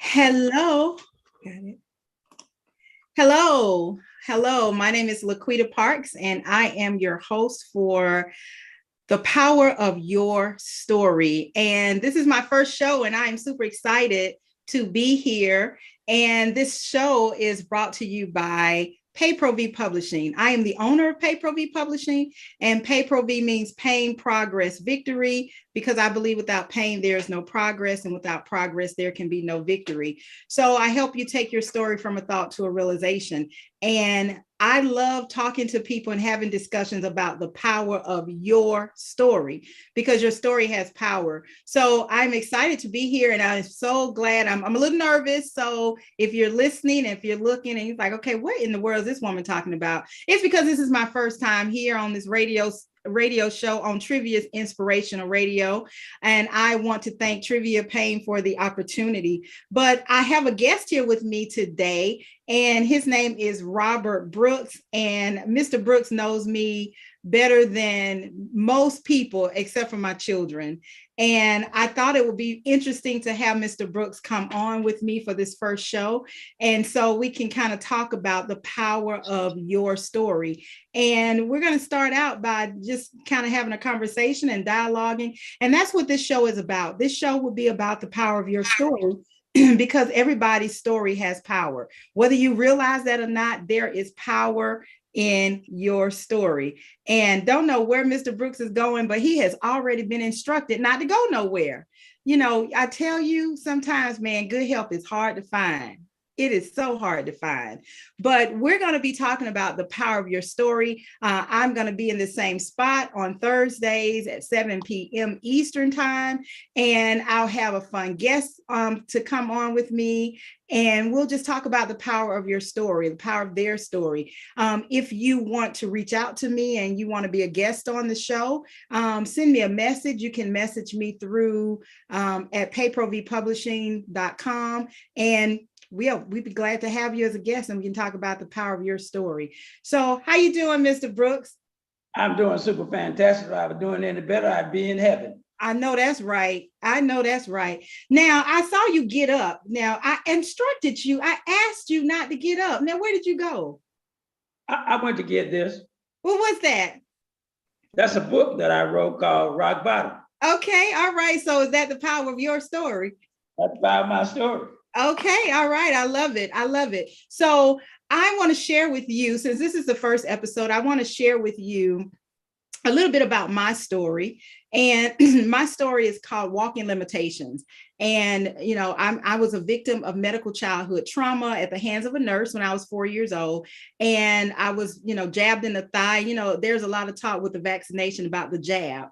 Hello. Got it. Hello. Hello. My name is LaQuita Parks, and I am your host for The Power of Your Story. And this is my first show, and I am super excited to be here. And this show is brought to you by PayProV Publishing. I am the owner of PayProV Publishing, and PayProV means pain, progress, victory, because I believe without pain, there is no progress, and without progress, there can be no victory. So I help you take your story from a thought to a realization. And I love talking to people and having discussions about the power of your story, because your story has power. So I'm excited to be here, and I'm so glad. I'm a little nervous. So if you're listening, if you're looking and you're like, okay, what in the world is this woman talking about? It's because this is my first time here on this radio show on Trivia's Inspirational Radio. And I want to thank Trivia Payne for the opportunity. But I have a guest here with me today, and his name is Robert Brooks. And Mr. Brooks knows me better than most people, except for my children. And I thought it would be interesting to have Mr. Brooks come on with me for this first show. And so we can kind of talk about the power of your story. And we're going to start out by just kind of having a conversation and dialoguing. And that's what this show is about. This show will be about the power of your story. Because everybody's story has power. Whether you realize that or not, there is power in your story. And don't know where Mr. Brooks is going, but he has already been instructed not to go nowhere. You know, I tell you, sometimes, man, good help is hard to find. It is so hard to find. But we're going to be talking about the power of your story. I'm going to be in the same spot on Thursdays at 7 p.m. Eastern time. And I'll have a fun guest to come on with me. And we'll just talk about the power of your story, the power of their story. If you want to reach out to me and you want to be a guest on the show, send me a message. You can message me through at payprovpublishing.com. And we'd be glad to have you as a guest, and we can talk about the power of your story. So how you doing, Mr. Brooks? I'm doing super fantastic. If I was doing any better, I'd be in heaven. I know that's right. I know that's right. Now, I saw you get up. Now, I instructed you. I asked you not to get up. Now, where did you go? I went to get this. What was that? That's a book that I wrote called Rock Bottom. Okay. All right. So is that the power of your story? That's about my story. Okay. All right. I love it. I love it. So I want to share with you, since this is the first episode, I want to share with you a little bit about my story. And my story is called Walking Limitations. And, you know, I was a victim of medical childhood trauma at the hands of a nurse when I was 4 years old. And I was, you know, jabbed in the thigh. You know, there's a lot of talk with the vaccination about the jab.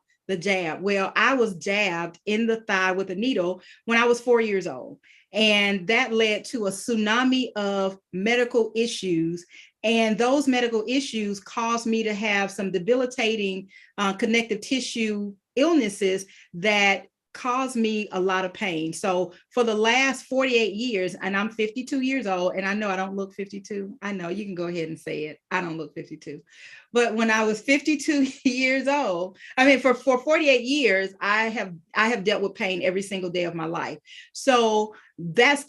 Well, I was jabbed in the thigh with a needle when I was 4 years old. And that led to a tsunami of medical issues. And those medical issues caused me to have some debilitating connective tissue illnesses that caused me a lot of pain. So for the last 48 years, and I'm 52 years old, and I know I don't look 52. I know, you can go ahead and say it. I don't look 52. But when I was 52 years old, I mean, for 48 years, I have dealt with pain every single day of my life. So that's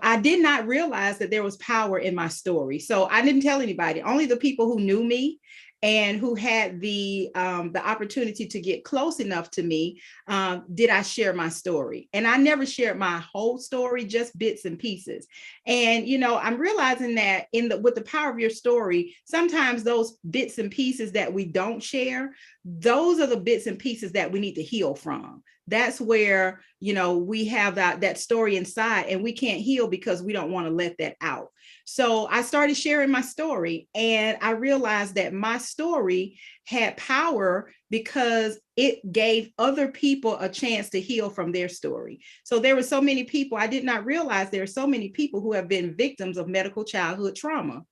I did not realize that there was power in my story. So I didn't tell anybody, only the people who knew me and who had the opportunity to get close enough to me, did I share my story. And I never shared my whole story, just bits and pieces. And, you know, I'm realizing that with the power of your story, sometimes those bits and pieces that we don't share, those are the bits and pieces that we need to heal from. That's where, you know, we have that story inside, and we can't heal because we don't want to let that out. So I started sharing my story, and I realized that my story had power because it gave other people a chance to heal from their story. So there were so many people, I did not realize there are so many people who have been victims of medical childhood trauma.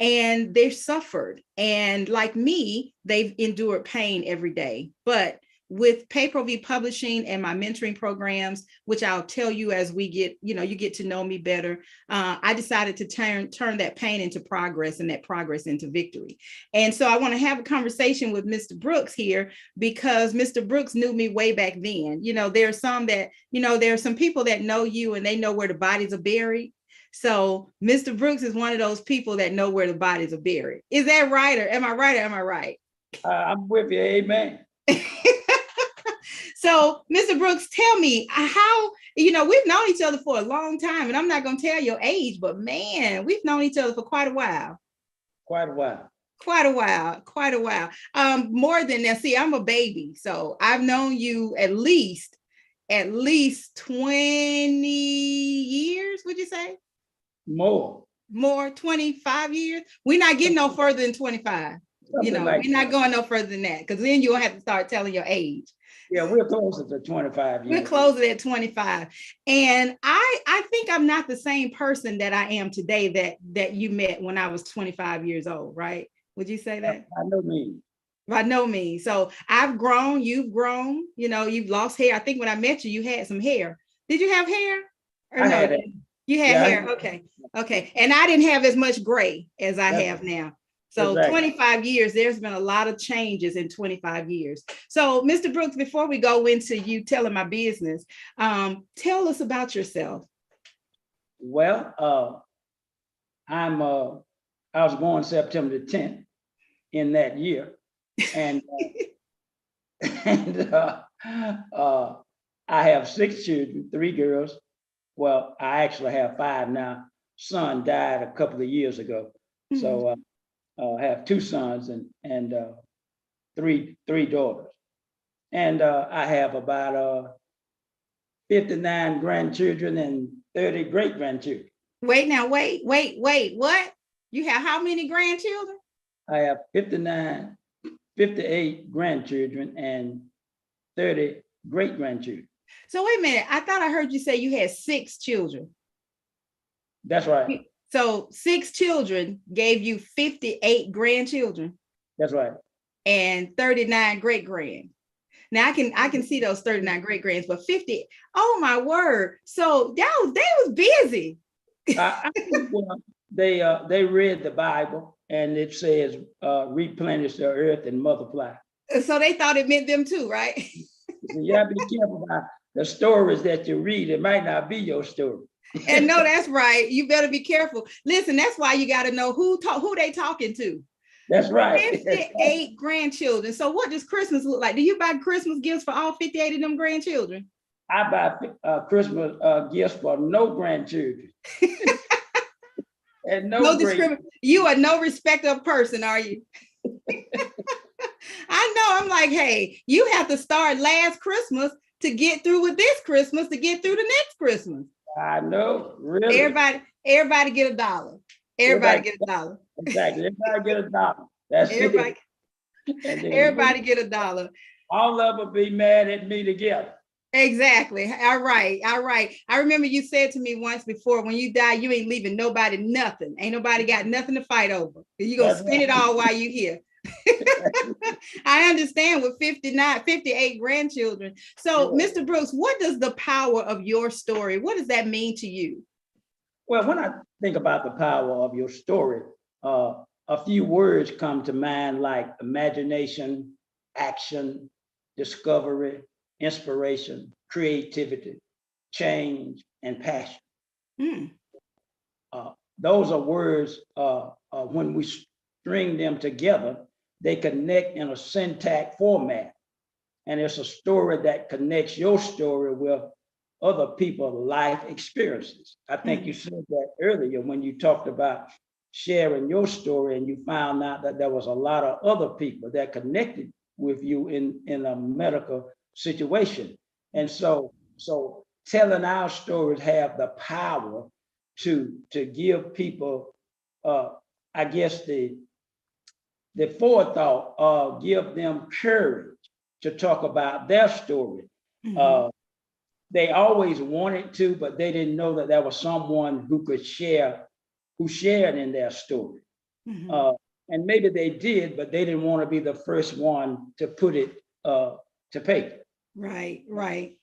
And they suffered. And like me, they've endured pain every day. But with pay-per-view publishing and my mentoring programs, which I'll tell you as we get, you get to know me better, I decided to turn that pain into progress and that progress into victory. And so I want to have a conversation with Mr. Brooks here because Mr. Brooks knew me way back then. There are some that, there are some people that know you and they know where the bodies are buried. So Mr. Brooks is one of those people that know where the bodies are buried. Is that right? Or am I right? Or am I right? I'm with you. Amen. So, Mr. Brooks, tell me how, we've known each other for a long time, and I'm not going to tell your age, but man, we've known each other for quite a while. Quite a while. Quite a while. More than that. See, I'm a baby, so I've known you at least 20 years, would you say? More, 25 years. We're not getting no further than 25. We're not going no further than that, because then you'll have to start telling your age. Yeah, we're closer to 25 years. We're closer at 25. And I think I'm not the same person that I am today that you met when I was 25 years old, right? Would you say that? By no means. By no means. So I've grown, you've grown, you've lost hair. I think when I met you, you had some hair. Did you have hair? Or I no? had it. You had hair. Okay. And I didn't have as much gray as I have now. So exactly. 25 years, there's been a lot of changes in 25 years. So Mr. Brooks, before we go into you telling my business, tell us about yourself. Well, I was born September the 10th in that year. And, I have 6 children, 3 girls. Well, I actually have 5 now. Son died a couple of years ago. Mm-hmm. So I have 2 sons and 3 daughters. And I have about 59 grandchildren and 30 great-grandchildren. Wait, what? You have how many grandchildren? I have 58 grandchildren and 30 great-grandchildren. So wait a minute, I thought I heard you say you had 6 children. That's right. So 6 children gave you 58 grandchildren. That's right. And 39 great-grands. Now I can see those 39 great-grands, but 50, oh my word. So they was busy. Well, they read the Bible and it says replenish the earth and multiply. So they thought it meant them too, right? So you have to be careful about the stories that you read. It might not be your story. And no, that's right. You better be careful. Listen, that's why you got to know who they talking to. That's right. 58 grandchildren. So what does Christmas look like? Do you buy Christmas gifts for all 58 of them grandchildren? I buy Christmas gifts for no grandchildren. And no discrimination. You are no respecter of person, are you? I know. I'm like, hey, you have to start last Christmas to get through with this Christmas to get through the next Christmas. I know, really. Everybody get $1. Everybody get $1. Exactly. Everybody get $1. That's everybody. Everybody get $1. All of them be mad at me together. Exactly. All right. I remember you said to me once before, when you die, you ain't leaving nobody nothing. Ain't nobody got nothing to fight over. You're going to spend it all while you're here. I understand with 58 grandchildren. So, Mr. Brooks, what does the power of your story, what does that mean to you? Well, when I think about the power of your story, a few words come to mind like imagination, action, discovery, inspiration, creativity, change, and passion. Those are words, when we string them together, they connect in a syntax format. And it's a story that connects your story with other people's life experiences. I think you said that earlier when you talked about sharing your story and you found out that there was a lot of other people that connected with you in a medical situation. And so telling our stories have the power to give people, I guess, the forethought, give them courage to talk about their story. They always wanted to, but they didn't know that there was someone who could share, who shared in their story. And maybe they did, but they didn't want to be the first one to put it, to to pay. Right, right.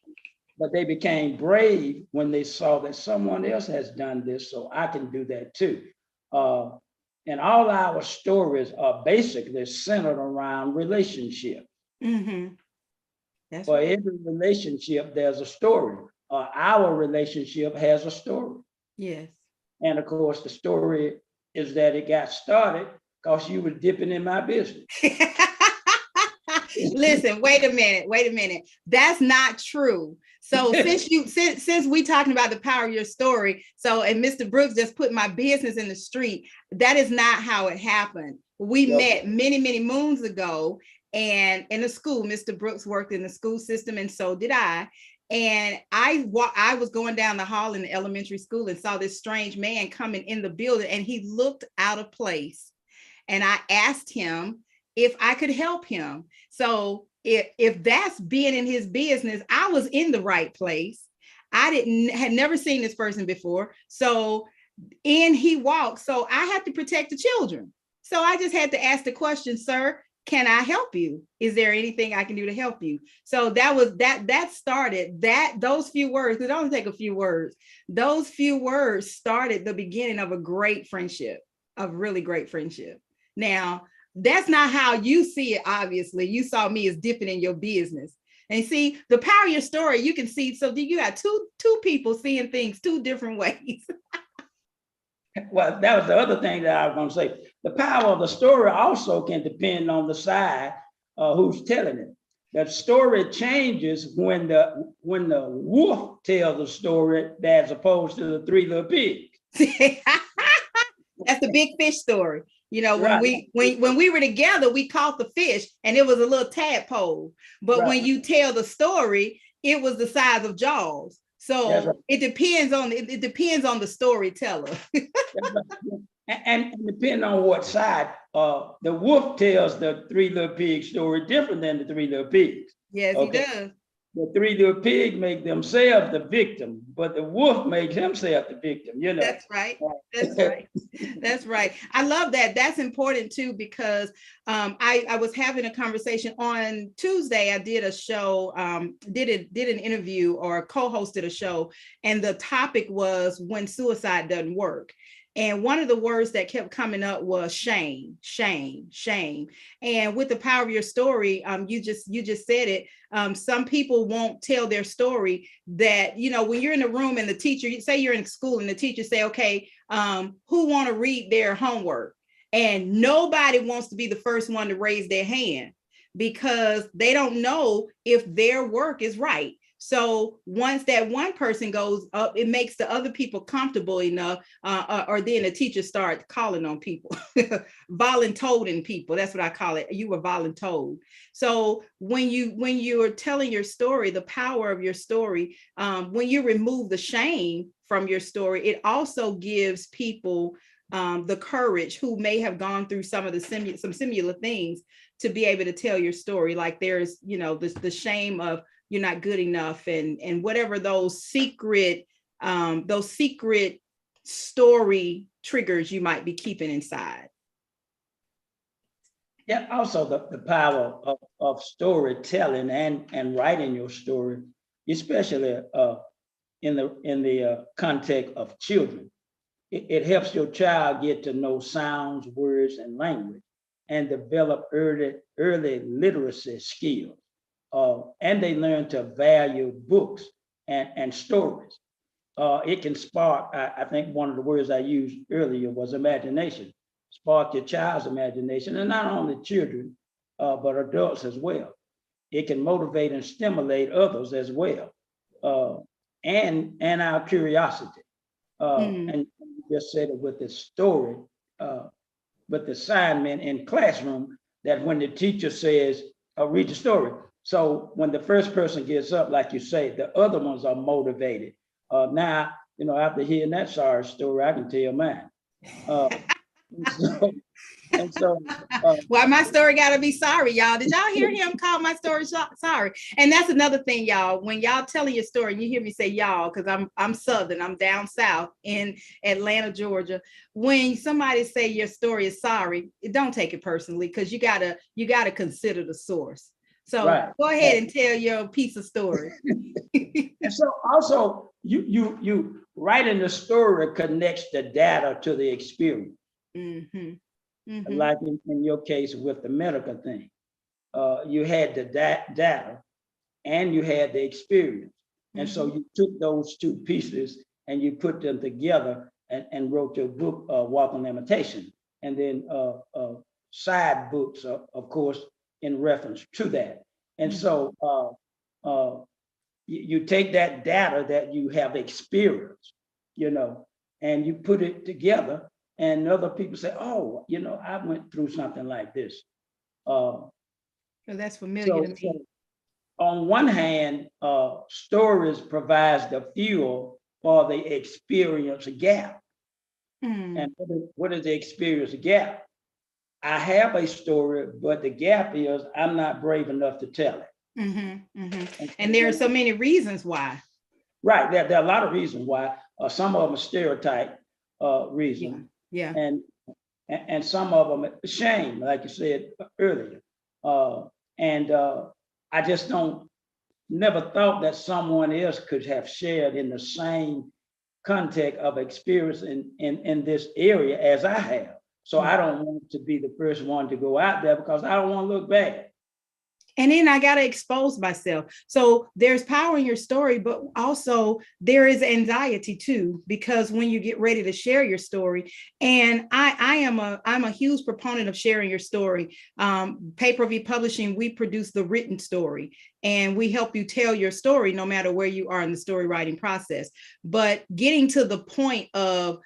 But they became brave when they saw that someone else has done this, so I can do that too. Uh, and all our stories are basically centered around relationship. Mm-hmm. That's For right. every relationship, there's a story. Our relationship has a story. Yes. And of course, the story is that it got started because you were dipping in my business. Listen, wait a minute. That's not true. So since we talking about the power of your story, so and Mr. Brooks just put my business in the street, that is not how it happened. We met many moons ago, and in the school, Mr. Brooks worked in the school system, and so did I. And I was going down the hall in the elementary school and saw this strange man coming in the building, and he looked out of place. And I asked him if I could help him. So if that's being in his business, I was in the right place. Had never seen this person before. So in he walked. So I had to protect the children. So I just had to ask the question, sir, can I help you? Is there anything I can do to help you? So that started those few words. It only take a few words. Those few words started the beginning of a great friendship, of really great friendship. Now, that's not how you see it. Obviously, you saw me as dipping in your business. And see the power of your story. You can see. So you got two people seeing things two different ways. Well, that was the other thing that I was going to say. The power of the story also can depend on the side who's telling it. The story changes when the wolf tells the story as opposed to the three little pigs. That's the big fish story. You know, Right. when we were together, we caught the fish and it was a little tadpole. But Right. when you tell the story, it was the size of Jaws. So right. it depends on the storyteller. And depending on what side, the wolf tells the three little pig story different than the three little pigs. Yes, okay. He does. The three little pig make themselves the victim, but the wolf makes himself the victim, you know. That's right. That's right. That's right. I love that. That's important too, because I was having a conversation on Tuesday. I did a show, did an interview or co-hosted a show, and the topic was when suicide doesn't work. And one of the words that kept coming up was shame, shame, shame. And with the power of your story, you just said it. Some people won't tell their story. That, you know, when you're in the room and the teacher, you say you're in school and the teacher say, okay, who want to read their homework? And nobody wants to be the first one to raise their hand because they don't know if their work is right. So once that one person goes up, it makes the other people comfortable enough, or then the teacher starts calling on people, voluntolding people. That's what I call it. You were voluntold. So when you're telling your story, the power of your story, when you remove the shame from your story, it also gives people the courage who may have gone through some of the some similar things to be able to tell your story. Like there's, you know, the shame of you're not good enough and whatever those secret story triggers you might be keeping inside. Yeah, also the power of storytelling and writing your story, especially in the context of children. It helps your child get to know sounds, words, and language, and develop early literacy skills. And they learn to value books and stories. It can spark, I think one of the words I used earlier was imagination. Spark your child's imagination, and not only children, but adults as well. It can motivate and stimulate others as well, and our curiosity. And you just said it with the story, with the assignment in classroom, that when the teacher says, read the story. So when the first person gets up, like you say, the other ones are motivated. Now, you know, after hearing that sorry story, I can tell mine. So, well, my story got to be sorry, y'all. Did y'all hear him call my story sorry? And that's another thing, y'all. When y'all telling your story, you hear me say y'all, because I'm Southern, I'm down south in Atlanta, Georgia. When somebody say your story is sorry, don't take it personally, because you gotta consider the source. So right. go ahead and tell your piece of story. And so also you writing the story connects the data to the experience. Mm-hmm. Mm-hmm. Like in your case with the medical thing, you had the data and you had the experience. And so you took those two pieces and you put them together and wrote your book, Walking Limitation. And then side books, of course, in reference to that. And so you take that data that you have experienced, and you put it together, and other people say, oh, I went through something like this. So that's familiar So, to me. so on one hand, stories provides the fuel for the experience gap. And what is the experience gap? I have a story, but the gap is I'm not brave enough to tell it. And there are so many reasons why. Right. There are a lot of reasons why. Some of them are stereotype reasons. Yeah. And some of them are shame, like you said earlier. And I just never thought that someone else could have shared in the same context of experience in this area as I have. So I don't want to be the first one to go out there because I don't want to look bad. And then I got to expose myself. So there's power in your story, but also there is anxiety too, because when you get ready to share your story, and I'm a huge proponent of sharing your story. Pay-per-view Publishing, we produce the written story and we help you tell your story no matter where you are in the story writing process. But getting to the point of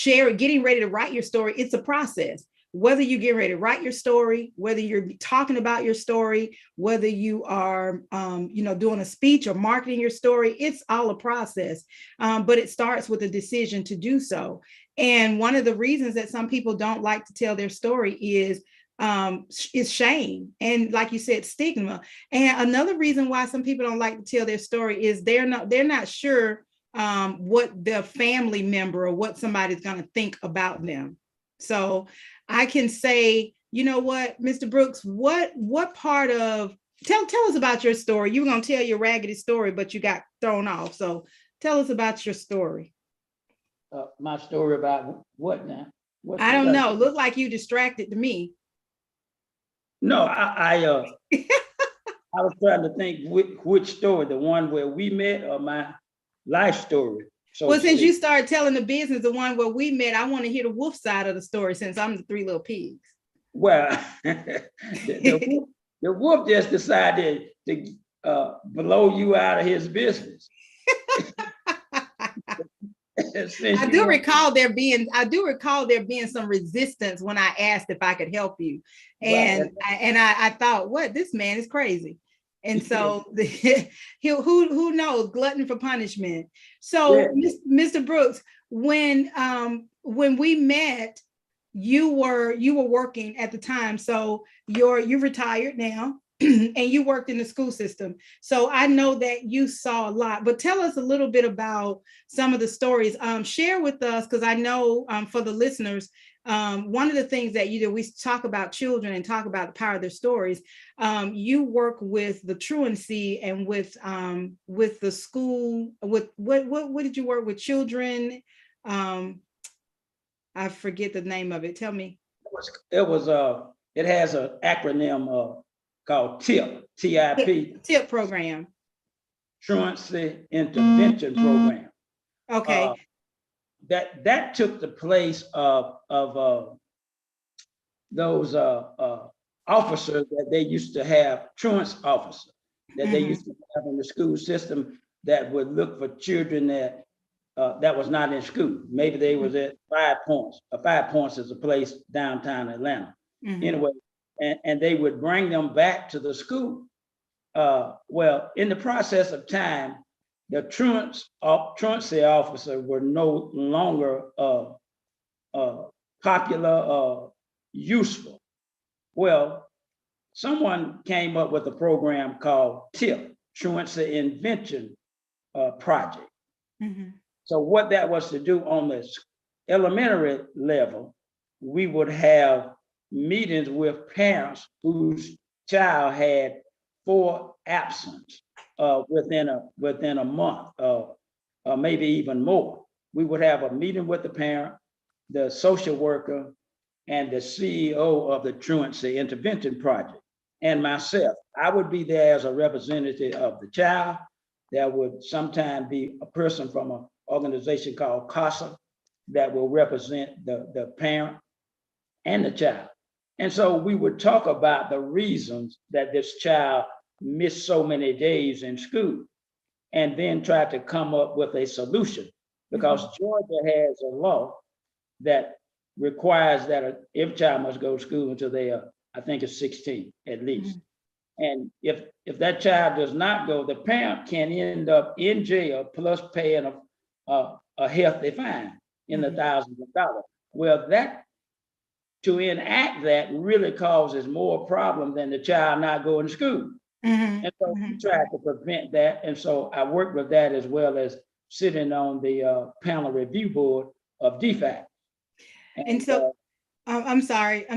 getting ready to write your story, it's a process. Whether you get ready to write your story, whether you're talking about your story, whether you are, doing a speech or marketing your story, it's all a process. But it starts with a decision to do so. And one of the reasons that some people don't like to tell their story is shame. And like you said, stigma. And another reason why some people don't like to tell their story is they're not sure what their family member or what somebody's going to think about them. So I can say, you know what, Mr. Brooks, what part of, tell us about your story. You were going to tell your raggedy story, but you got thrown off. So tell us about your story. My story about what now? I don't know. Look like you distracted to me. No, I was trying to think which story, the one where we met or my life story. So well, since you started telling the business, the one where we met, I want to hear the wolf side of the story since I'm the three little pigs. Well, the wolf just decided to blow you out of his business. I do recall there being some resistance when I asked if I could help you. And right. I thought, what, this man is crazy. And so who knows, glutton for punishment. So yeah. Mr. Brooks, when we met, you were working at the time. So you're retired now and you worked in the school system. So I know that you saw a lot, but tell us a little bit about some of the stories. Share with us, because I know for the listeners, one of the things that you do, we talk about children and talk about the power of their stories. You work with the truancy and with the school. With what did you work with children? I forget the name of it. Tell me. It has an acronym called TIP, TIP. TIP program. Truancy Intervention Program. Okay. That took the place of those officers that they used to have, truancy officers that they used to have in the school system that would look for children that was not in school. Maybe they was at 5 Points. 5 Points is a place downtown Atlanta. Anyway, and they would bring them back to the school. Well, in the process of time, the truancy officer were no longer popular, useful. Well, someone came up with a program called TIP, Truancy Intervention Project. So what that was to do on the elementary level, we would have meetings with parents whose child had 4 absence within a month, maybe even more. We would have a meeting with the parent, the social worker, and the CEO of the truancy intervention project, and myself. I would be there as a representative of the child. There would sometimes be a person from an organization called CASA that will represent the parent and the child. And so we would talk about the reasons that this child missed so many days in school, and then try to come up with a solution, because Georgia has a law that requires that every child must go to school until they are, I think it's 16 at least. And if that child does not go, the parent can end up in jail plus paying a hefty fine in the thousands of dollars. Well, that to enact that really causes more problem than the child not going to school. And so we tried to prevent that. And so I worked with that, as well as sitting on the panel review board of DFAC. And so, I'm sorry.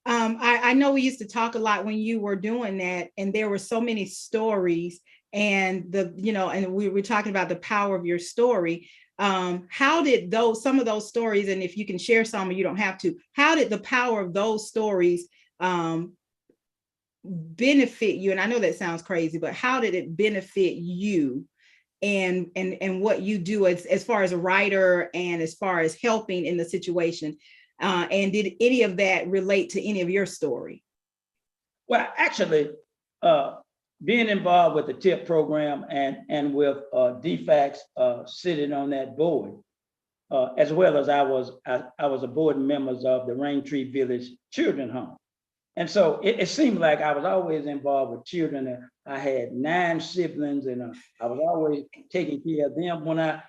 I know we used to talk a lot when you were doing that, and there were so many stories, and and we were talking about the power of your story. How did some of those stories, and if you can share some, or you don't have to, how did the power of those stories benefit you? And I know that sounds crazy, but how did it benefit you and what you do as far as a writer and as far as helping in the situation? And did any of that relate to any of your story? Well, actually, being involved with the TIP program and with DFACS sitting on that board, as well as I was a board member of the Raintree Village Children Home. And so it seemed like I was always involved with children. I had 9 siblings, and I was always taking care of them when I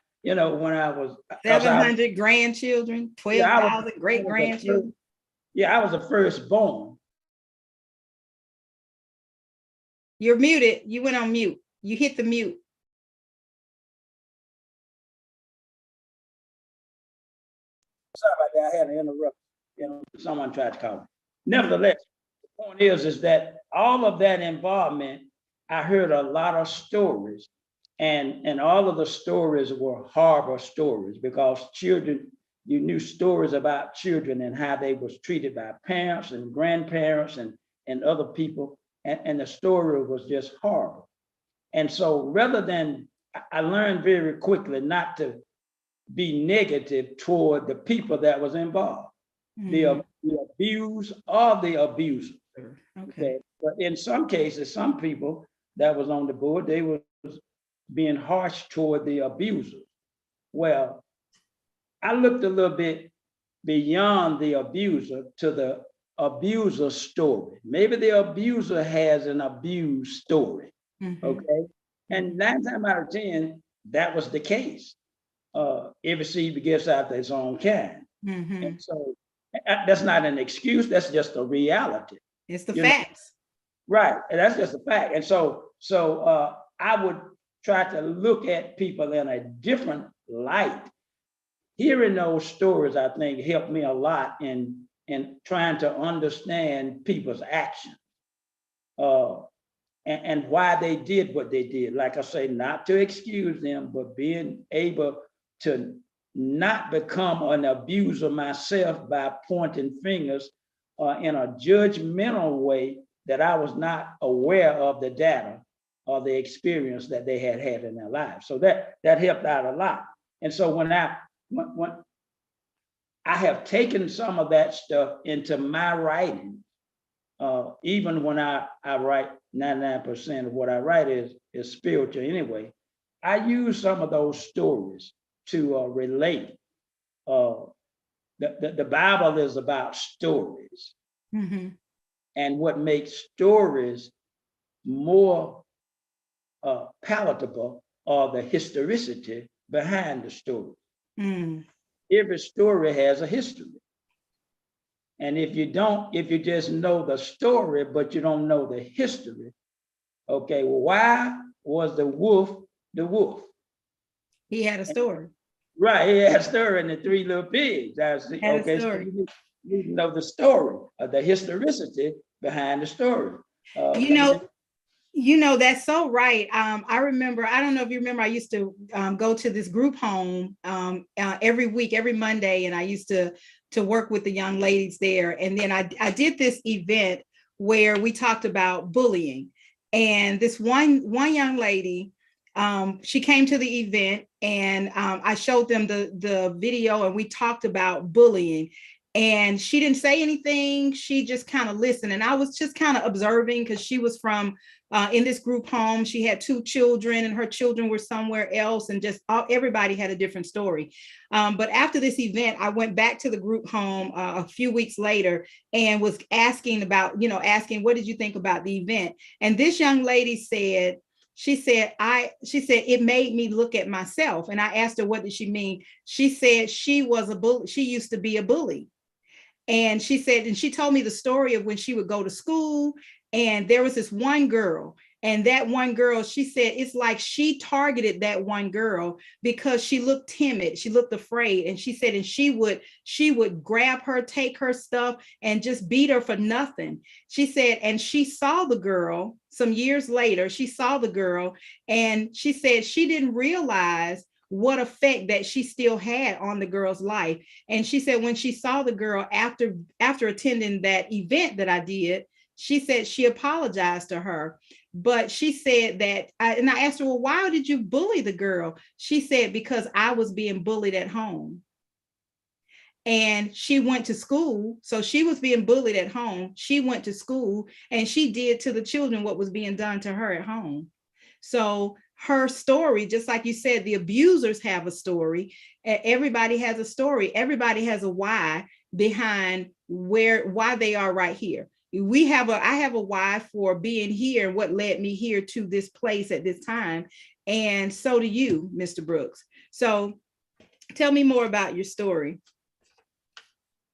was 700 grandchildren, 12,000 great grandchildren. Yeah, I was the firstborn. You're muted. You went on mute. You hit the mute. Sorry about that. I had an interruption. Someone tried to call me. Nevertheless, the point is that all of that involvement, I heard a lot of stories, and all of the stories were horrible stories, because children, you knew stories about children and how they was treated by parents and grandparents and other people, and the story was just horrible. And so rather than, I learned very quickly not to be negative toward the people that was involved, the abuse or the abuser. Okay. But in some cases, some people that was on the board, they was being harsh toward the abuser. Well, I looked a little bit beyond the abuser to the abuser story. Maybe the abuser has an abuse story. Okay. And 9 times out of 10, that was the case. Every seed begets after its own kind. And so that's not an excuse, that's just a reality. It's the facts. Right, and that's just a fact. And so I would try to look at people in a different light. Hearing those stories, I think, helped me a lot in trying to understand people's actions and why they did what they did. Like I say, not to excuse them, but being able to not become an abuser myself by pointing fingers in a judgmental way that I was not aware of the data or the experience that they had in their lives. So that helped out a lot. And so when I have taken some of that stuff into my writing, even when I write, 99% of what I write is spiritual anyway, I use some of those stories to relate. The Bible is about stories. And what makes stories more palatable are the historicity behind the story. Every story has a history. And if you just know the story, but you don't know the history, okay, well, why was the wolf the wolf? He had a story. Right, he had a story in the 3 little pigs. Okay, so you know the story, the historicity behind the story. You know, that's so right. I remember, I don't know if you remember, I used to go to this group home every week, every Monday, and I used to work with the young ladies there. And then I did this event where we talked about bullying. And this one young lady, she came to the event, and I showed them the video, and we talked about bullying. And she didn't say anything. She just kind of listened. And I was just kind of observing, because she was from in this group home. She had two children, and her children were somewhere else, and just everybody had a different story. But after this event, I went back to the group home a few weeks later and was asking about, asking, what did you think about the event? And this young lady said, she said it made me look at myself. And I asked her, what did she mean? She said she was a bully. She used to be a bully. And she said, and she told me the story of when she would go to school, and there was this one girl, and that one girl, she said, it's like she targeted that one girl because she looked timid, she looked afraid. And she said, and she would grab her, take her stuff, and just beat her for nothing. She said, and she saw the girl some years later, she saw the girl, and she said she didn't realize what effect that she still had on the girl's life. And she said when she saw the girl after attending that event that I did, she said she apologized to her. But she said that, and I asked her, well, why did you bully the girl? She said, because I was being bullied at home. And she went to school. So she was being bullied at home. She went to school, and she did to the children what was being done to her at home. So her story, just like you said, the abusers have a story. Everybody has a story. Everybody has a why behind why they are right here. I have a why for being here and what led me here to this place at this time. And so do you, Mr. Brooks. So tell me more about your story.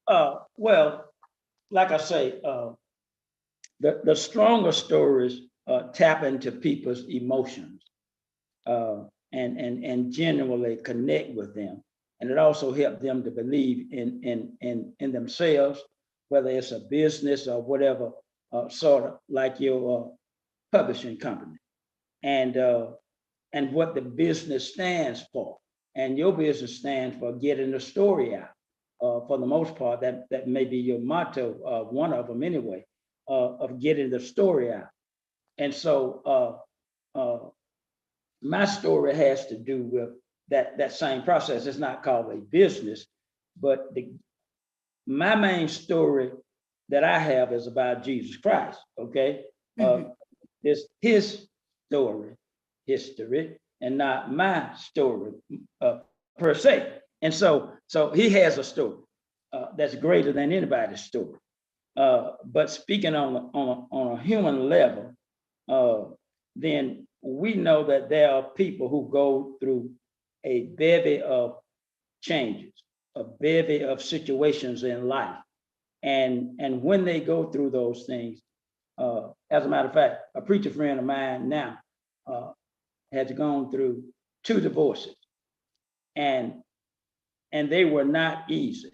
Well, like I say, the stronger stories tap into people's emotions and genuinely connect with them, and it also helps them to believe in themselves, whether it's a business or whatever, sort of like your publishing company, and what the business stands for. And your business stands for getting the story out. For the most part, that may be your motto, one of them anyway, of getting the story out. And so my story has to do with that same process. It's not called a business, but my main story that I have is about Jesus Christ. Okay, it's his story, history, and not my story per se. And so he has a story that's greater than anybody's story. But speaking on a human level, then we know that there are people who go through a bevy of changes, a bevy of situations in life. And when they go through those things, as a matter of fact, a preacher friend of mine now has gone through 2 divorces, and they were not easy.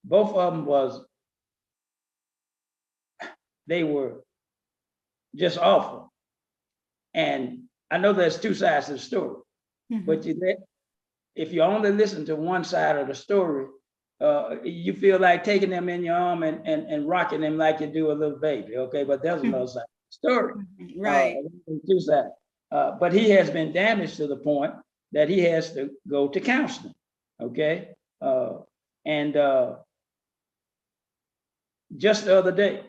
Both of them they were just awful. And I know there's 2 sides to the story, but if you only listen to one side of the story, you feel like taking them in your arm and rocking them like you do a little baby. Okay, but there's another side of the story. Right. 2 sides. But he has been damaged to the point that he has to go to counseling. Okay, and just the other day,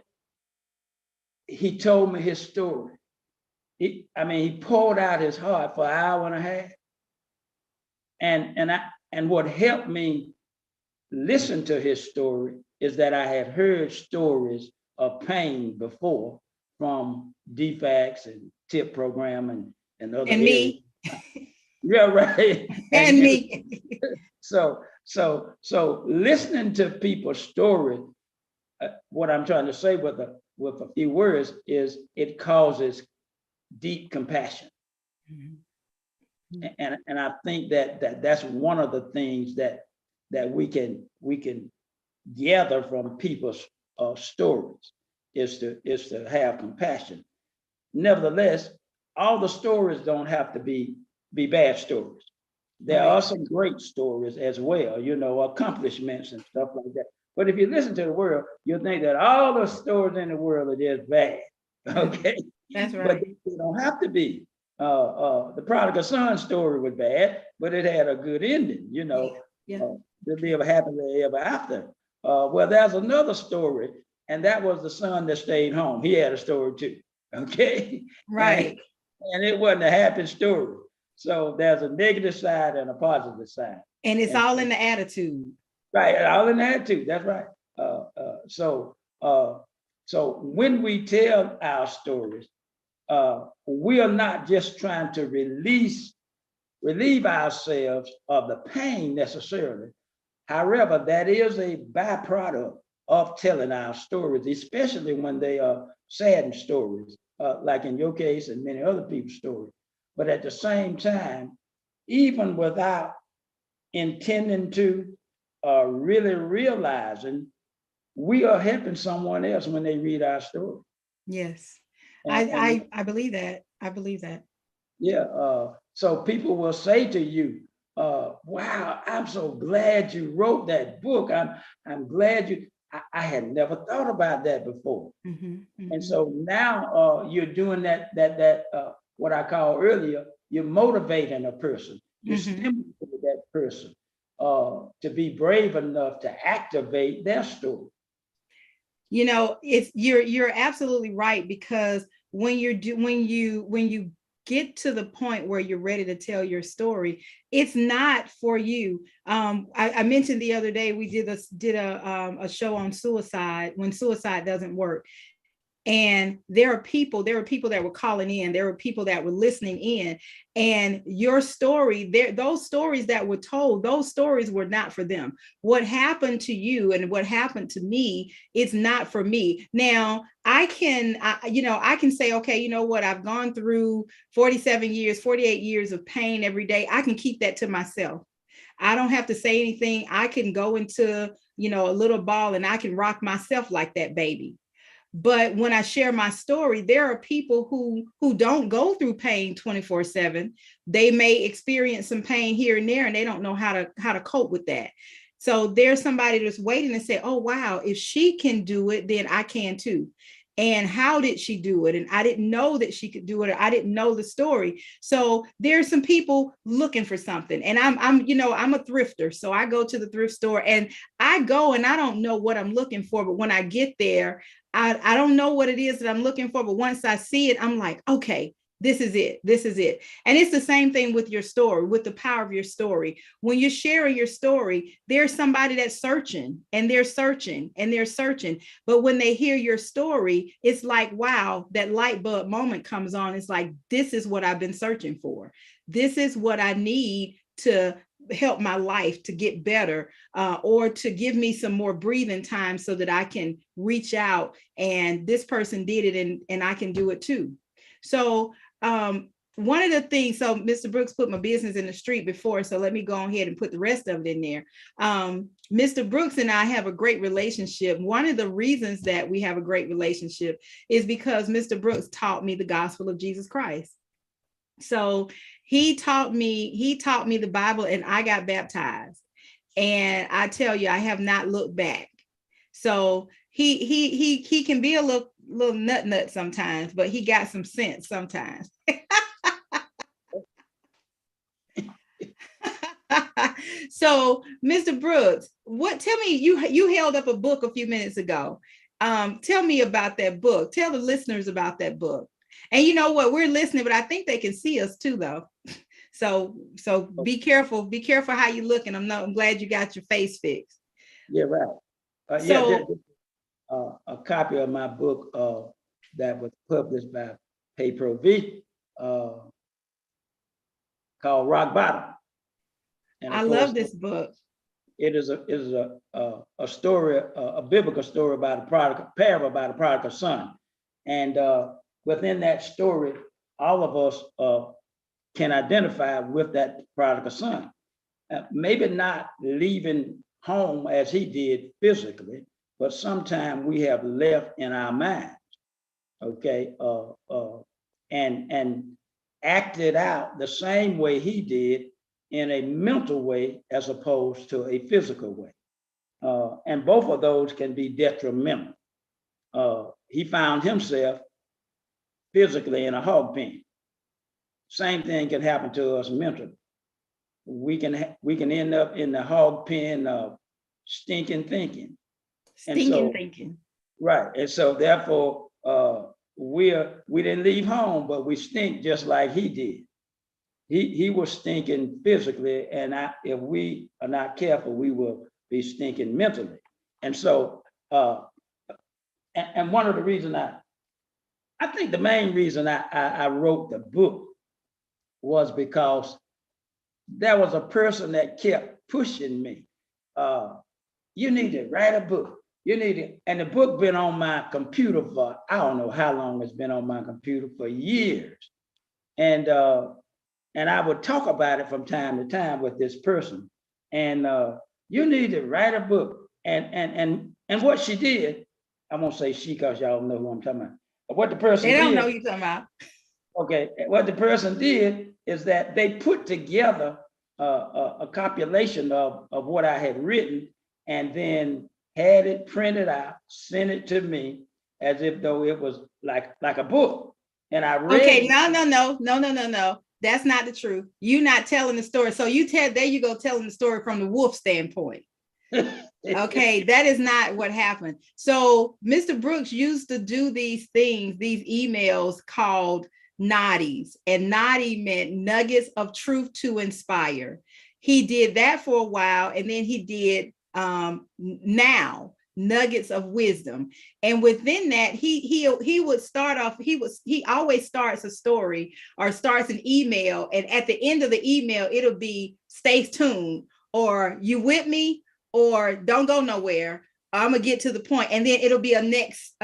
he told me his story. He poured out his heart for an hour and a half. And what helped me listen to his story is that I had heard stories of pain before from DFACS and TIP program and other and areas. Me. Yeah, right. And me. So listening to people's story, what I'm trying to say with a few words is it causes deep compassion. And I think that's one of the things that we can gather from people's stories is to have compassion. nevertheless, all the stories don't have to be bad stories. There Right. are some great stories as well, accomplishments and stuff like that. But if you listen to the world, you'll think that all the stories in the world are just bad. Okay. That's But right. they don't have to be. The prodigal son story was bad, but it had a good ending, Yeah. Yeah. to live happily ever after. Well, there's another story, and that was the son that stayed home. He had a story too. Okay. And, Right. and it wasn't a happy story. So there's a negative side and a positive side. And it's And all in the attitude. right, all in that too. That's right. Uh, uh, so uh, so when we tell our stories, we are not just trying to relieve ourselves of the pain necessarily. However, that is a byproduct of telling our stories, especially when they are sad stories, like in your case and many other people's stories. But at the same time, even without intending to, really realizing we are helping someone else when they read our story. Yes. And I believe that. I believe that. yeah, so people will say to you, "Wow, I'm so glad you wrote that book. I'm glad you. I had never thought about that before." Mm-hmm, And mm-hmm, so now you're doing that what I called earlier. You're motivating a person. You're mm-hmm. stimulating that person to be brave enough to activate their story. It's you're absolutely right, because when you get to the point where you're ready to tell your story, it's not for you. I mentioned the other day we did a show on suicide, when suicide doesn't work. And there were people that were calling in, there were people that were listening in, and your story there, those stories that were told, those stories were not for them. What happened to you and what happened to me, it's not for me. Now I can say, okay, you know what, I've gone through 47 years, 48 years of pain every day. I can keep that to myself. I don't have to say anything. I can go into a little ball and I can rock myself like that baby. But when I share my story, there are people who don't go through pain 24/7. They may experience some pain here and there, and they don't know how to cope with that. So there's somebody that's waiting to say, oh wow, if she can do it, then I can too. And how did she do it? And I didn't know that she could do it, or I didn't know the story. So there's some people looking for something. And I'm a thrifter. So I go to the thrift store and I go and I don't know what I'm looking for. But when I get there, I don't know what it is that I'm looking for, but once I see it, I'm like, okay, this is it. This is it. And it's the same thing with your story, with the power of your story. When you're sharing your story, there's somebody that's searching and they're searching and they're searching. But when they hear your story, it's like, wow, that light bulb moment comes on. It's like, this is what I've been searching for. This is what I need to help my life to get better, or to give me some more breathing time so that I can reach out and this person did it, and I can do it too. So one of the things, so Mr. Brooks put my business in the street before, so let me go ahead and put the rest of it in there. Mr. Brooks and I have a great relationship. One of the reasons that we have a great relationship is because Mr. Brooks taught me the gospel of Jesus Christ. So he taught me the Bible, and I got baptized. And I tell you, I have not looked back. So he can be a little nut sometimes, but he got some sense sometimes. So, Mr. Brooks, tell me, you held up a book a few minutes ago. Tell me about that book. Tell the listeners about that book. And you know what? We're listening, but I think they can see us too, though. So be careful how you look. And I'm glad you got your face fixed. Yeah, right. Yeah, So a copy of my book that was published by Pay Pro V, called Rock Bottom. And I of love course, this book. it is a story, a biblical story about a prodigal, parable about a prodigal son. And within that story, all of us can identify with that prodigal son. Maybe not leaving home as he did physically, but sometimes we have left in our minds. Okay, and acted out the same way he did in a mental way as opposed to a physical way. And both of those can be detrimental. He found himself physically in a hog pen. Same thing can happen to us mentally. We can end up in the hog pen of stinking thinking. Stinking thinking. Right. And so therefore, we didn't leave home, but we stink just like he did. He was stinking physically, and if we are not careful, we will be stinking mentally. And so, and one of the reasons I think the main reason I wrote the book was because there was a person that kept pushing me. You need to write a book. You need it. And the book been on my computer for, I don't know how long it's been on my computer, for years. And I would talk about it from time to time with this person. And you need to write a book. And what she did, I won't say she because y'all know who I'm talking about. But what the person did. They don't did, know you talking about. Okay, what the person did is that they put together a compilation of what I had written, and then had it printed out, sent it to me as if though it was like a book. And I read. Okay, no. That's not the truth. You're not telling the story. So there you go, telling the story from the wolf standpoint. Okay, that is not what happened. So Mr. Brooks used to do these things, these emails called Noddies, and Noddy meant nuggets of truth to inspire. He did that for a while, and then he did now nuggets of wisdom. And within that, he would start off, he always starts a story or starts an email, and at the end of the email, it'll be stay tuned, or you with me, or don't go nowhere. I'm gonna get to the point, and then it'll be a next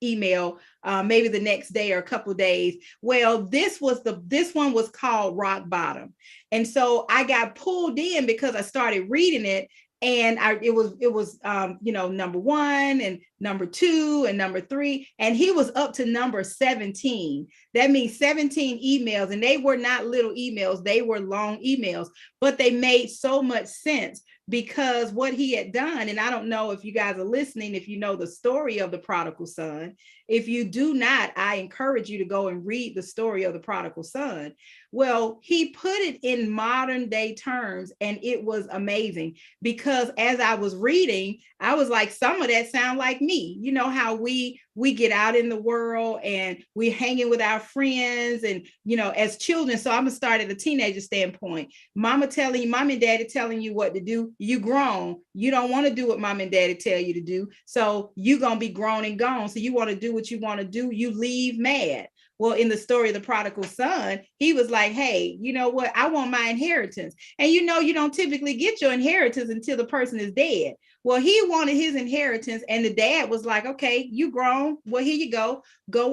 email, maybe the next day or a couple of days. Well, this one was called Rock Bottom, and so I got pulled in because I started reading it, and it was number 1 and number 2 and number 3, and he was up to number 17. That means 17 emails, and they were not little emails; they were long emails, but they made so much sense. Because what he had done, and I don't know if you guys are listening, if you know the story of the prodigal son. If you do not, I encourage you to go and read the story of the prodigal son. Well, he put it in modern day terms, and it was amazing, because as I was reading, I was like, some of that sound like me. You know how we get out in the world and we're hanging with our friends, and as children. So I'm gonna start at a teenager standpoint. Mom and daddy telling you what to do. You grown. You don't want to do what mom and daddy tell you to do. So you gonna be grown and gone. So you want to do what you want to do. You leave mad. Well, in the story of the prodigal son, he was like, hey, you know what? I want my inheritance. And you don't typically get your inheritance until the person is dead. Well, he wanted his inheritance, and the dad was like, okay, you grown. Well, here you go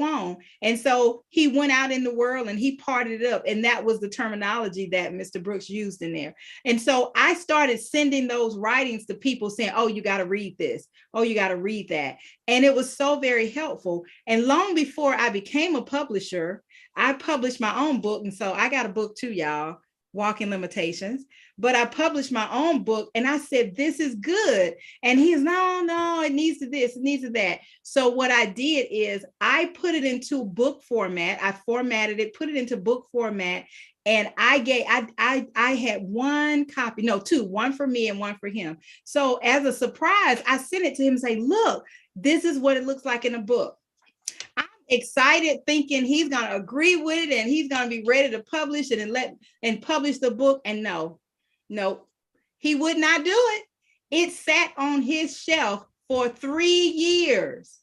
on. And so he went out in the world and he partied it up. And that was the terminology that Mr. Brooks used in there. And so I started sending those writings to people saying, oh, you got to read this. Oh, you got to read that. And it was so very helpful. And long before I became a publisher, I published my own book. And so I got a book too, y'all, Walking Limitations. But I published my own book, and I said, this is good. And he's, no, it needs to this, it needs to that. So what I did is I put it into book format. I formatted it, put it into book format. And I had one copy, no, two, one for me and one for him. So as a surprise, I sent it to him and say, look, this is what it looks like in a book. I'm excited, thinking he's going to agree with it and he's going to be ready to publish it and publish the book. And no, he would not do it. It sat on his shelf for 3 years.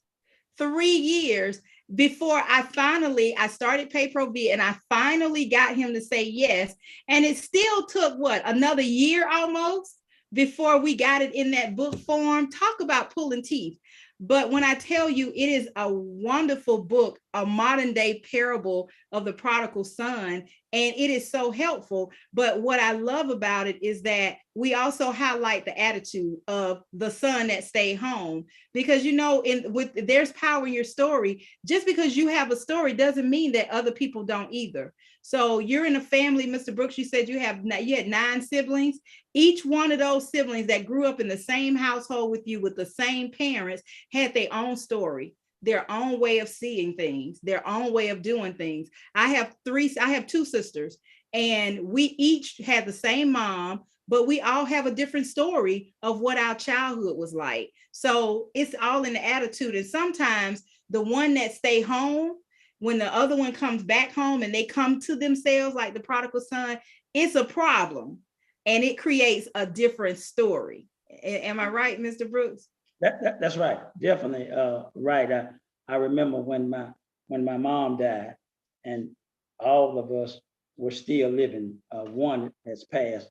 3 years before I started Pay Pro V, and I finally got him to say yes. And it still took another year almost before we got it in that book form. Talk about pulling teeth. But when I tell you, it is a wonderful book, a modern day parable of the prodigal son. And it is so helpful. But what I love about it is that we also highlight the attitude of the son that stayed home. Because there's power in your story. Just because you have a story doesn't mean that other people don't either. So you're in a family, Mr. Brooks, you said you had 9 siblings. Each one of those siblings that grew up in the same household with you with the same parents had their own story, their own way of seeing things, their own way of doing things. I have 2 sisters, and we each had the same mom, but we all have a different story of what our childhood was like. So it's all in the attitude. And sometimes the one that stay home, when the other one comes back home and they come to themselves like the prodigal son, it's a problem, and it creates a different story. Am I right, Mr. Brooks? That's right, definitely right. I remember when my mom died, and all of us were still living. One has passed,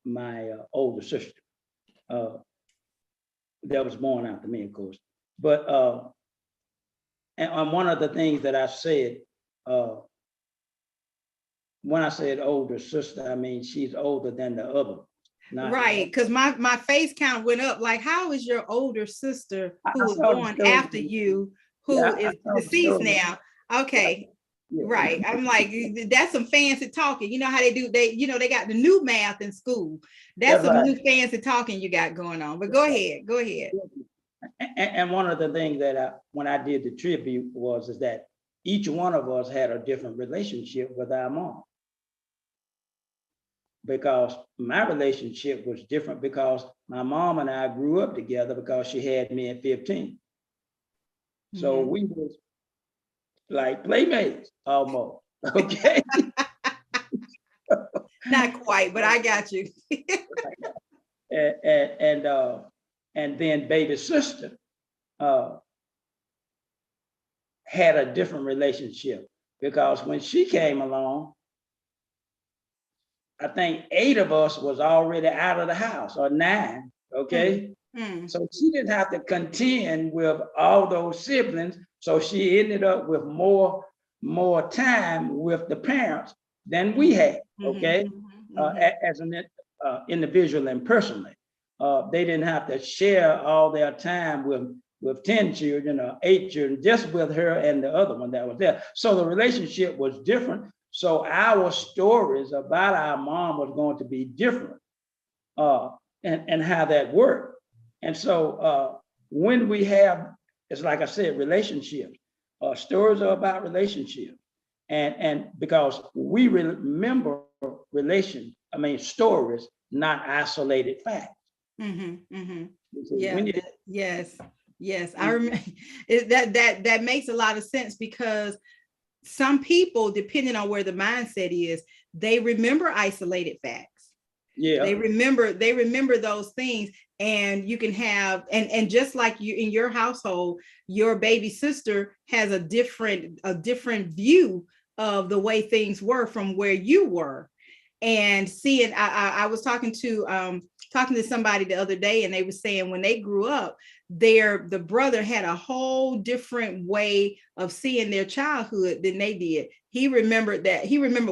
my older sister, that was born after me, of course. But and one of the things that I said, when I said older sister, I mean she's older than the other. Right, because my face count went up. Like, how is your older sister who was born after you, who is deceased now? Okay, yeah. Right. I'm like, that's some fancy talking. You know how they do, they got the new math in school. That's some new fancy talking you got going on. But go ahead. And one of the things that when I did the tribute is that each one of us had a different relationship with our mom. Because my relationship was different because my mom and I grew up together because she had me at 15. So we was like playmates almost. Okay. Not quite, but I got you. and then baby sister had a different relationship because when she came along, I think 8 of us was already out of the house, or 9. Okay. So she didn't have to contend with all those siblings. So she ended up with more time with the parents than we had. Okay. As an individual and personally, they didn't have to share all their time with 10 children or 8 children, just with her and the other one that was there. So the relationship was different. So our stories about our mom was going to be different, and how that worked. And so when we have, it's like I said, relationships, stories are about relationships. And because we remember stories, not isolated facts. Yeah. Yes. I remember that makes a lot of sense, because some people, depending on where the mindset is, they remember isolated facts. Yeah. They remember those things. And you can have, and just like you in your household, your baby sister has a different view of the way things were from where you were. And seeing, I was talking to somebody the other day, and they were saying when they grew up, the brother had a whole different way of seeing their childhood than they did. He remembered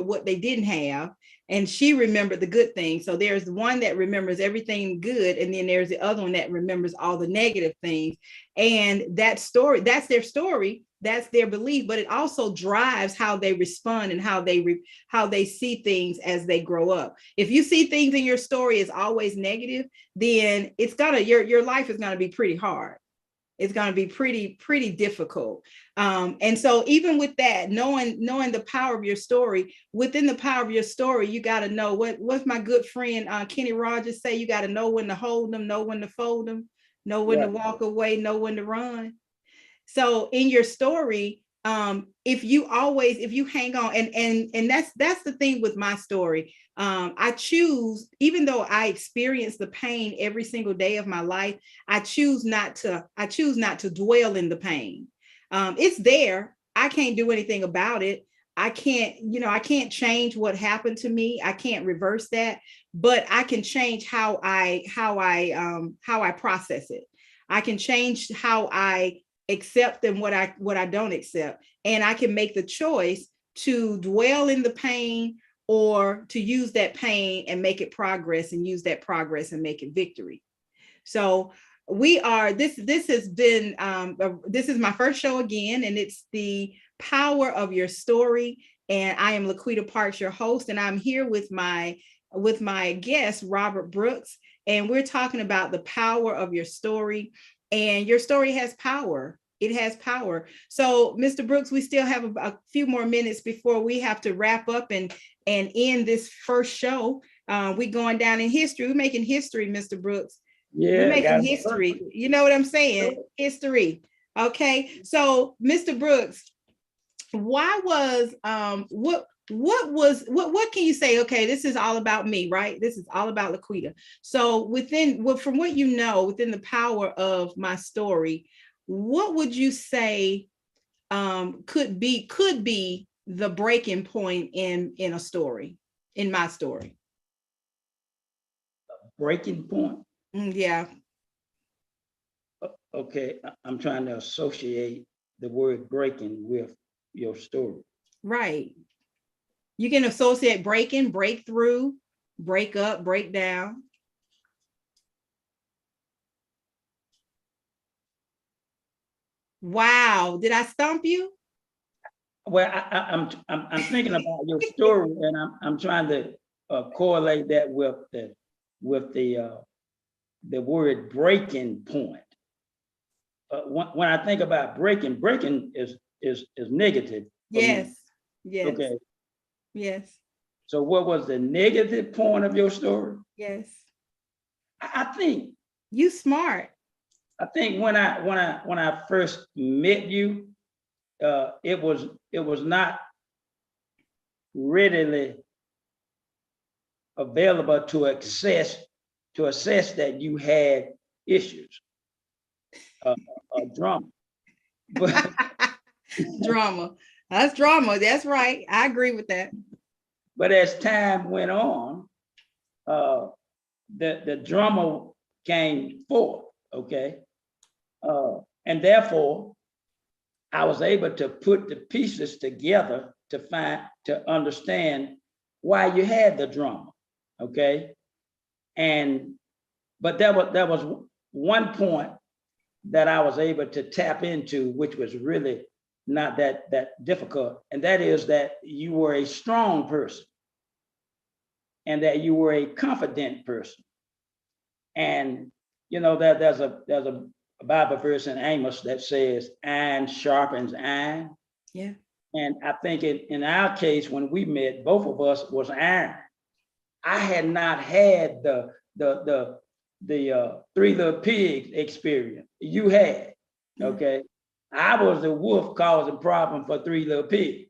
what they didn't have, and she remembered the good things. So there's one that remembers everything good, and then there's the other one that remembers all the negative things. And that's their story, that's their belief, but it also drives how they respond and how they see things as they grow up. If you see things in your story as always negative, then your life is gonna be pretty hard. It's going to be pretty difficult. And so even with that, knowing the power of your story, within the power of your story, you got to know what's my good friend Kenny Rogers say, you got to know when to hold them, know when to fold them, know when to walk away, know when to run. So in your story, if you hang on, and that's the thing with my story. I choose, even though I experience the pain every single day of my life, I choose not to dwell in the pain. It's there. I can't do anything about it. I can't change what happened to me. I can't reverse that, but I can change how I process it. I can change how I accept and what I don't accept. And I can make the choice to dwell in the pain or to use that pain and make it progress, and use that progress and make it victory. So we are this has been this is my first show again, and it's the power of your story. And I am LaQuita Parks, your host, and I'm here with my guest Robert Brooks, and we're talking about the power of your story. And your story has power. It has power. So, Mr. Brooks, we still have a few more minutes before we have to wrap up and end this first show. We're going down in history. We're making history, Mr. Brooks. We're Yeah, making got history. You know what I'm saying? History. Okay. So, Mr. Brooks, why was what can you say? Okay, this is all about me, right? This is all about LaQuita. So from what you know, within the power of my story, what would you say could be the breaking point in a story, in my story? breaking point. Yeah. Okay, I'm trying to associate the word breaking with your story. Right. You can associate breaking, breakthrough, break up, break down. Wow. Did I stump you? Well, I'm thinking about your story, and I'm trying to correlate that with the word breaking point. When I think about breaking is negative for me. Yes. Yes. Okay. Yes. So what was the negative point of your story? Yes. I think You smart. when I first met you, it was not readily available to assess that you had issues, drama. But Drama. That's drama. That's right. I agree with that. but as time went on, the drama came forth. Okay, and therefore I was able to put the pieces together to understand why you had the drama. Okay, but there was one point that I was able to tap into, which was really not that difficult, and that is that you were a strong person, and that you were a confident person. And you know that there's a Bible verse in Amos that says, "Iron sharpens iron." Yeah. And I think in our case, when we met, both of us was iron. I had not had the Three Little Pigs experience. You had, okay. I was the wolf causing problem for Three Little Pigs.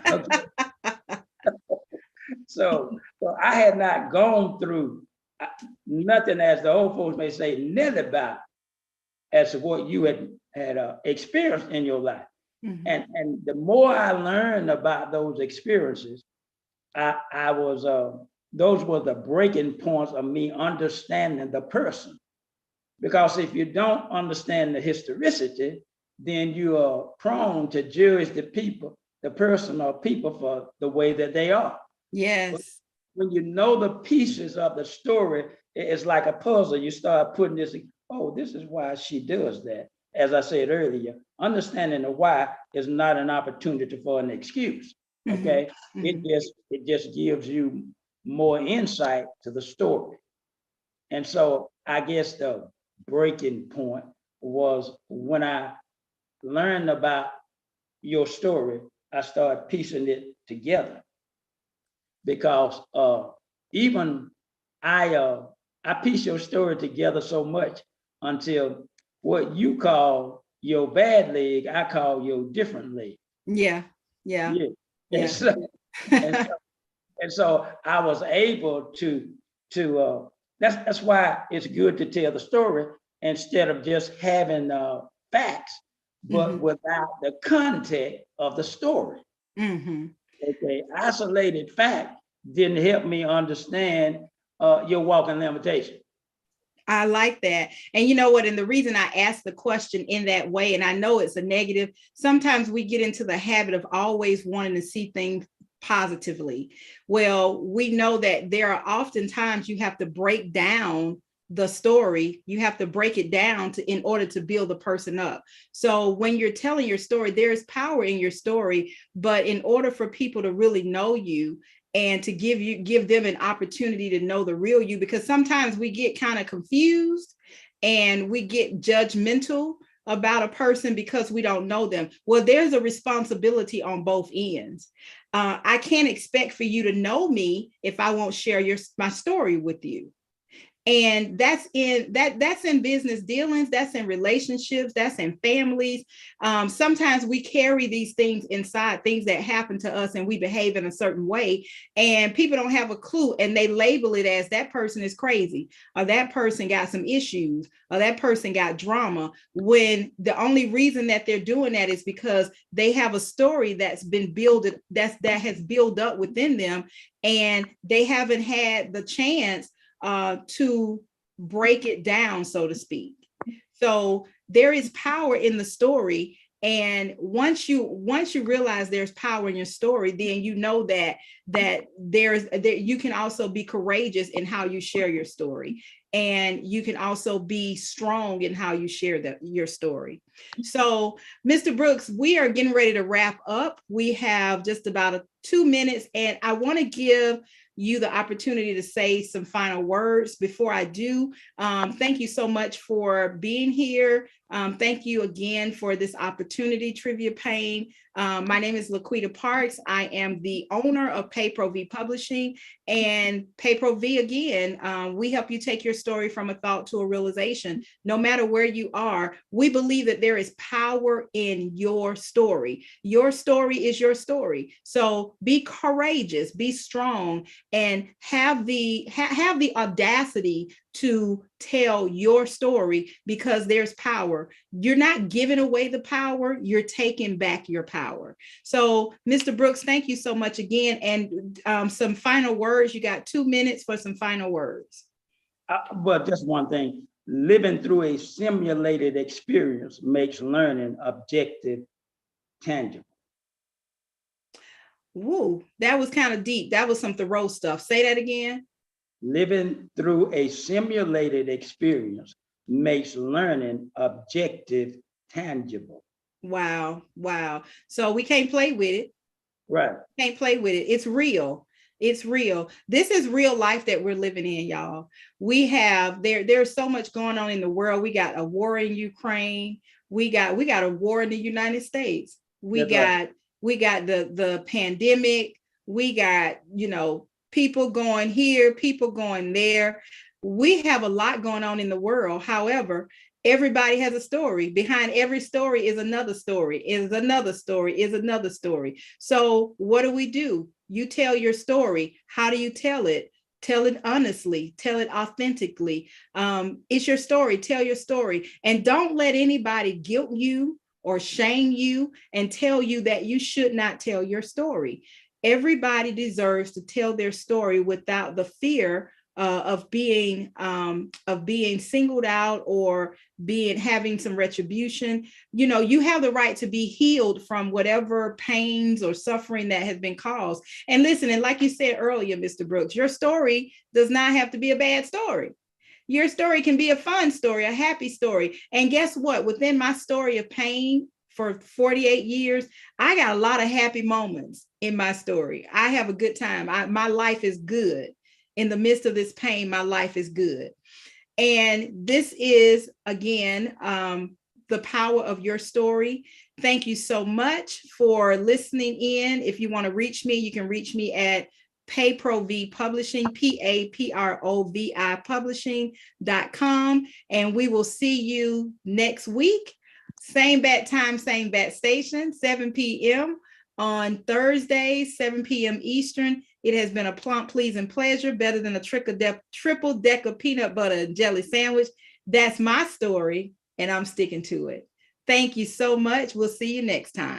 Okay. So I had not gone through nothing, as the old folks may say, nearly about as to what you had experienced in your life. Mhm. And the more I learned about those experiences, I was those were the breaking points of me understanding the person. Because if you don't understand the historicity, then you are prone to judge the person or people for the way that they are. But Yes. when you know the pieces of the story, it's like a puzzle. You start putting this, oh, this is why she does that. As I said earlier, understanding the why is not an opportunity for an excuse. Okay. Mhm. It just gives you more insight to the story. And so I guess the breaking point was when I learned about your story, I started piecing it together, because even I piece your story together so much until what you call your bad leg, I call your different leg. Yeah. Yeah. Yeah. And Yeah. so and so, and so I was able to that's why it's good to tell the story instead of just having facts, but Mhm. without the context of the story. Mhm. Okay, isolated fact didn't help me understand your walking limitation. I like that. And you know what? And the reason I asked the question in that way, and I know it's a negative, sometimes we get into the habit of always wanting to see things positively. Well, we know that there are often times you have to break down the story. You have to break it down to in order to build the person up. So when you're telling your story, there's power in your story, but in order for people to really know you, and to give them an opportunity to know the real you, because sometimes we get kind of confused and we get judgmental about a person because we don't know them. Well, there's a responsibility on both ends. I can't expect for you to know me if I won't share my story with you. And that's in business dealings, that's in relationships, that's in families. Sometimes we carry these things inside, things that happen to us, and we behave in a certain way, and people don't have a clue, and they label it as that person is crazy, or that person got some issues, or that person got drama, when the only reason that they're doing that is because they have a story that's been builded, that has built up within them, and they haven't had the chance to break it down, so to speak. So there is power in the story. And once you realize there's power in your story, then you know that you can also be courageous in how you share your story. And you can also be strong in how you share your story. So, Mr. Brooks, we are getting ready to wrap up. We have just about 2 minutes, and I want to give you the opportunity to say some final words. Before I do, thank you so much for being here. Thank you again for this opportunity, Trivia Pain. My name is LaQuita Parks. I am the owner of PayPro-V Publishing, and PayPro-V, again, we help you take your story from a thought to a realization. No matter where you are, we believe that there is power in your story. Your story is your story. So be courageous, be strong, and have the audacity to tell your story, because there's power. You're not giving away the power, you're taking back your power. So, Mr. Brooks, thank you so much again. And some final words. You got 2 minutes for some final words. Well, just one thing. Living through a simulated experience makes learning objective, tangible. Woo, that was kind of deep. That was some Thoreau stuff. Say that again. Living through a simulated experience makes learning objective, tangible. Wow. So we can't play with it. Right. Can't play with it. It's real. It's real. This is real life that we're living in, y'all. We have there's so much going on in the world. We got a war in Ukraine. We got a war in the United States. We got the pandemic. We got, people going here, people going there. We have a lot going on in the world. However, everybody has a story. Behind every story is another story, is another story, is another story. So what do? You tell your story. How do you tell it? Tell it honestly, tell it authentically. It's your story. Tell your story. And don't let anybody guilt you or shame you and tell you that you should not tell your story. Everybody deserves to tell their story without the fear of being singled out or having some retribution. You have the right to be healed from whatever pains or suffering that has been caused. And listen, and like you said earlier, Mr. Brooks, your story does not have to be a bad story. Your story can be a fun story, a happy story. And guess what? Within my story of pain for 48 years, I got a lot of happy moments in my story. I have a good time. My life is good. In the midst of this pain, my life is good. And this is, again, the power of your story. Thank you so much for listening in. If you want to reach me, you can reach me at PayPro-V Publishing, PAPROVI Publishing.com. And we will see you next week. Same bat time, same bat station, 7 p.m. on Thursdays, 7 p.m. Eastern. It has been a plump, pleasing pleasure, better than a triple decker peanut butter and jelly sandwich. That's my story, and I'm sticking to it. Thank you so much. We'll see you next time.